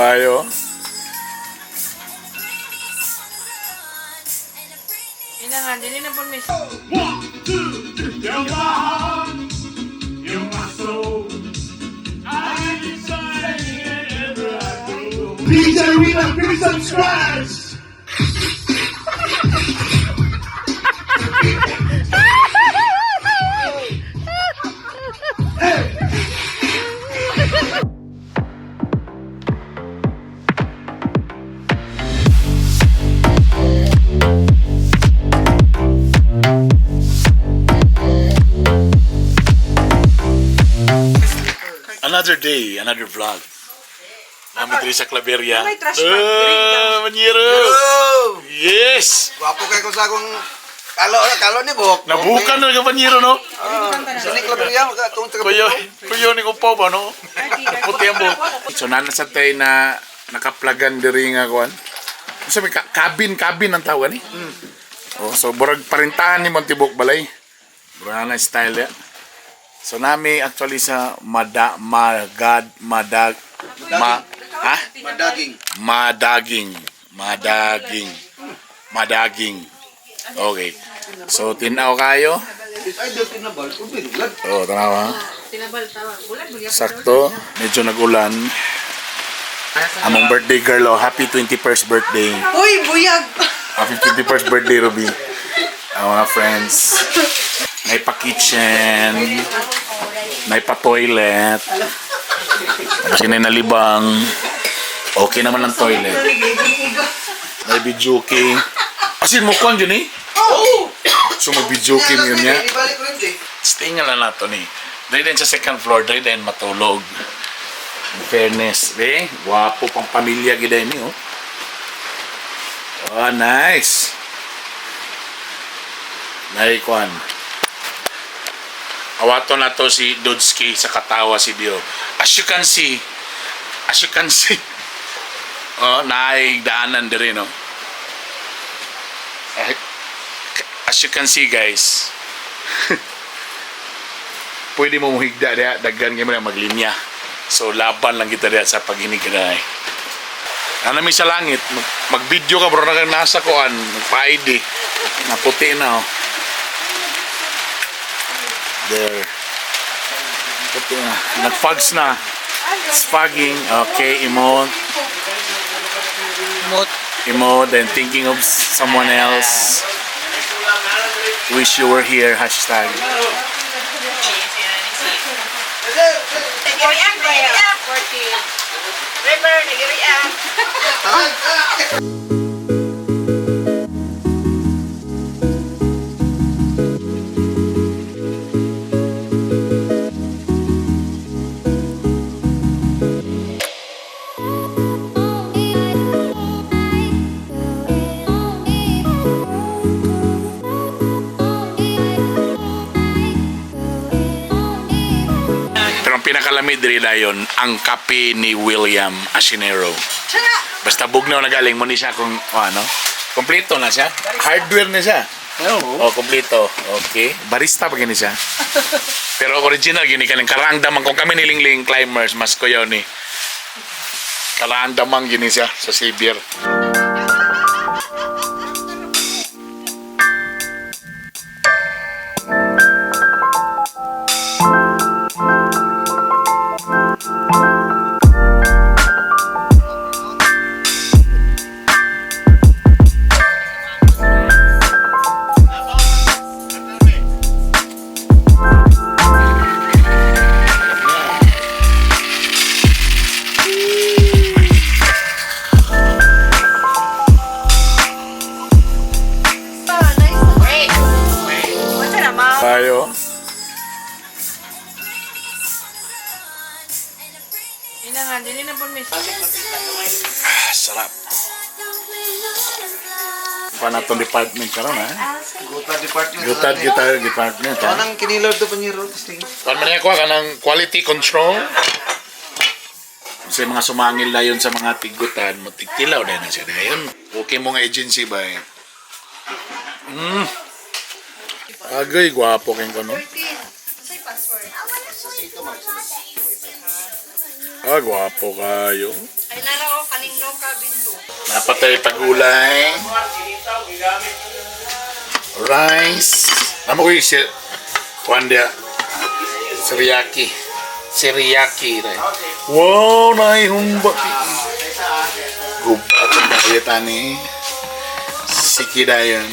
Tayo. Ina nga, dili na po miss. You're my heart, you're my soul. I give you something whenever I go. Please, Arena, please subscribe. Another day, another vlog. Namin diri sa Claveria. May trash bag, green ka. Manyero! Yes! Wapo kayo ko sa akong kalo ni Bok. Nabukan na ka Manyero, no? Sini Claveria itong taga Kuyo ni ko pa ba, no? Puti ang buhok. So, nanasatay na nakaplagan diri nga kuan. Sabi, cabin ang tawag ni. Oh, so, burag parintahan ni Montibok balay. Burag na style ya. So, nami actually sa madaging. Okay. So, tinaw kayo. Oh, tanawa. Sakto. Medyo nag-ulan. Among birthday girl, oh. Happy 21st birthday. Uy, buyag! Happy 21st birthday, Ruby. Mga friends. Naipa-kitchen. Naipa-toilet. Kasi nalibang. Okay naman ang toilet. Nai-bijuki. Asin mo kwan yun eh? Oo! So mag-bijuki mo yun niya. Ibalik ko rin eh. Tingnan lang nato ni. Dahil din sa second floor, dahil din matulog. In fairness, eh. Wapo pang pamilya gida ni, oh. Oh, nice. Naikwan. Awato na to si Dudski sa katawa si Dio. As you can see, oh, naigdaanan din, no? As you can see, guys, pwede mo muhigda diya, daggan kayo na maglinya. So, laban lang kita diya sa paghinigday. Anami sa langit, mag-video ka bro, nasa koan, mag-pa-ID. Naputi na, oh. There. Puti na. Nag-fogs na. It's fogging. Okay, emote. Emote and thinking of someone else. Wish you were here. Hashtag. Pinakalamid rin yun, ang kape ni William Asinero. Basta bugnaw na galing mo ni siya kung ano. Kompleto na siya. Hardware na siya. Oh, kompleto. Okay. Barista pa gini siya. Pero original gini kaning karangdaman kung kami nilingling climbers mas ko yun ni. Karangdaman gini siya sa Xavier. Tayo. Ina nga, dili na po miss. Sarap. Paano itong department karon ha? Guta department. Gutad kita department ha? Anong kinilor to Panyero? Kung man ako kanang quality control. Kasi mga sumangil na yun sa mga tigutan, matigtilaw na yun siya. Yun, okay mo nga agency ba eh. Agay, gwapo kayong kono. Ah, gwapo kayo. Ay narao kaning noka binto. Napatay tagulay. Rice. Nama ko yung kuan dia. Teriyaki. Teriyaki. Wow, naihumba. Gubat ang bayatan ni. Siki dayon.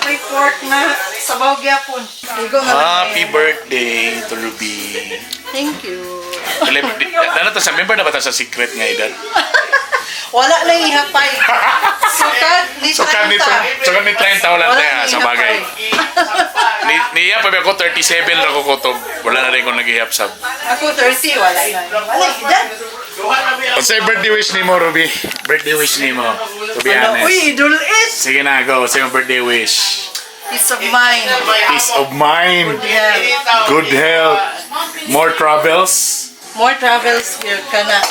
May pork na sabaw gyapon. Happy birthday to Ruby. Thank you. Dala to sa member na ba ta sa secret nga edad? Wala na ihapay. Sukad ni 30. Sukad ni 30 wala tayo sa bagay. Niya pa ako 37 ra ko kutob. Wala na rin ko naghihap sab. Ako 30 wala na. Wala edad. Say birthday wish ni mo, Ruby. Birthday wish ni mo. To be honest. Uy, idol is Sige na, go. Say mo birthday wish. peace of mind. Peace of mind. Yeah. Good health. More travels. More travels here kana.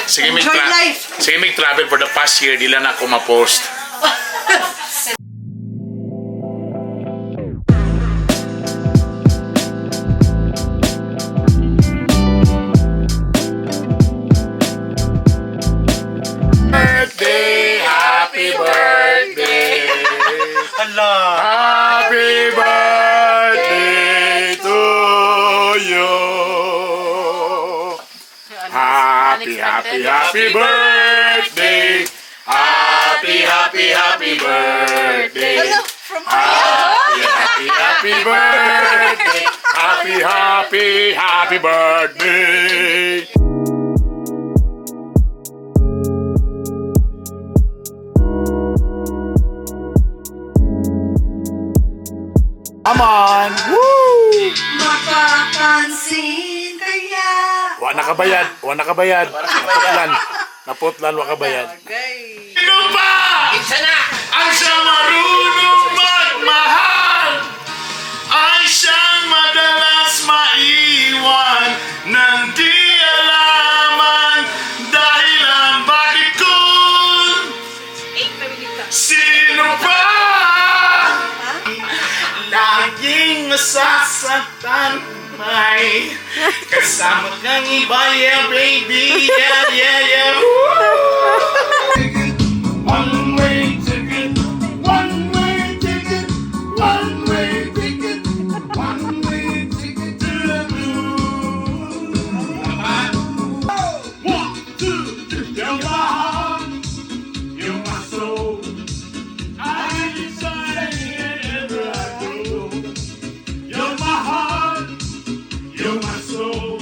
Sige, Enjoy life. Sige, may travel for the past year. Di lang ako ma-post. Birthday! Happy birthday! Hala! Happy birthday to you! Happy birthday! Happy birthday! Hello from Happy birthday! Happy birthday! Come on! Woo! Makapansin kaya. Wa nakabayad. Naputlan, wa kabayad. Okay. Sino ba? Ang siyang marunong magmahal ay siyang madalas maiwan ng di alaman dahilan bakit kung sino ba laging nasasaktan may kasama kang iba, yeah baby, yeah. One-way ticket, one-way ticket, one-way ticket, one-way ticket to the moon. 1, 2, 3. You're my heart, you're my soul. I hear you say wherever I go. You're my heart, you're my soul.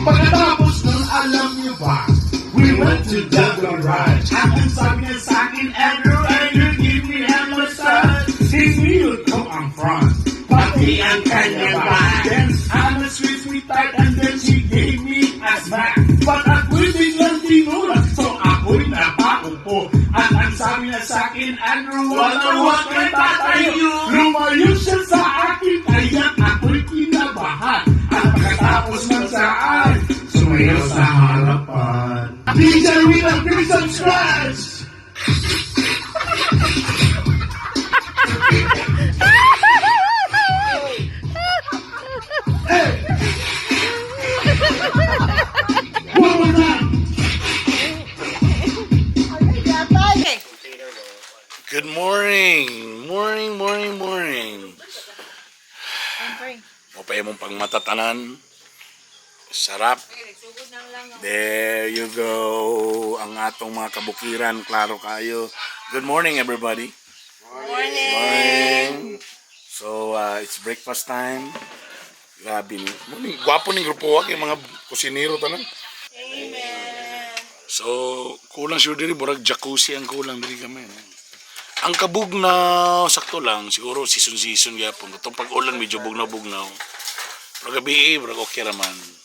Pagkatapos nun, alam niyo ba? We went to the garage. At ang sabi niya sa akin, everywhere you give me a massage. If we would come on front, pati ang kanya back. Then I'm a sweet type and then she gave me a smack. But ako'y biglang tinulak, so ako'y napaupo. At ang sabi niya sa akin, Andrew, huwag kay tatayo. Lumayo siya sa akin, kaya ako'y kinabahan. At pagkatapos ng saan, sumayaw sa harapan. DJ with a Christian scratch! Hey! One more time! Good morning! Morning! Mapay mong pang matatanan. Sarap. There you go. Ang atong mga kabukiran, klaro kayo. Good morning, everybody. Morning. So, it's breakfast time. Grabe ni. Morning. Gwapo ni grupo wag yung mga kusinero tanan. Amen. So, kulang siya diri, murag jacuzzi ang kulang diri kami. Ang kabugnaw, sakto lang. Siguro season gyapon. Itong pag-ulan, medyo bugnaw. Pero gabi, murag okay raman.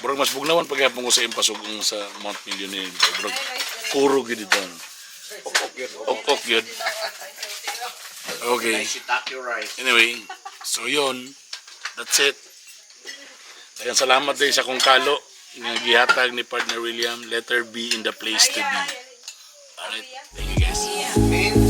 Murag mas bugnawan pag yapon ko sa impasugong sa Mount Millionaire. Murag kurog yun dito. Ok yun. Okay. Anyway, so yun. That's it. Dayan salamat din sa kong kalo. Nga gihatag ni partner William. Let her be in the place to be. Alright. Thank you guys.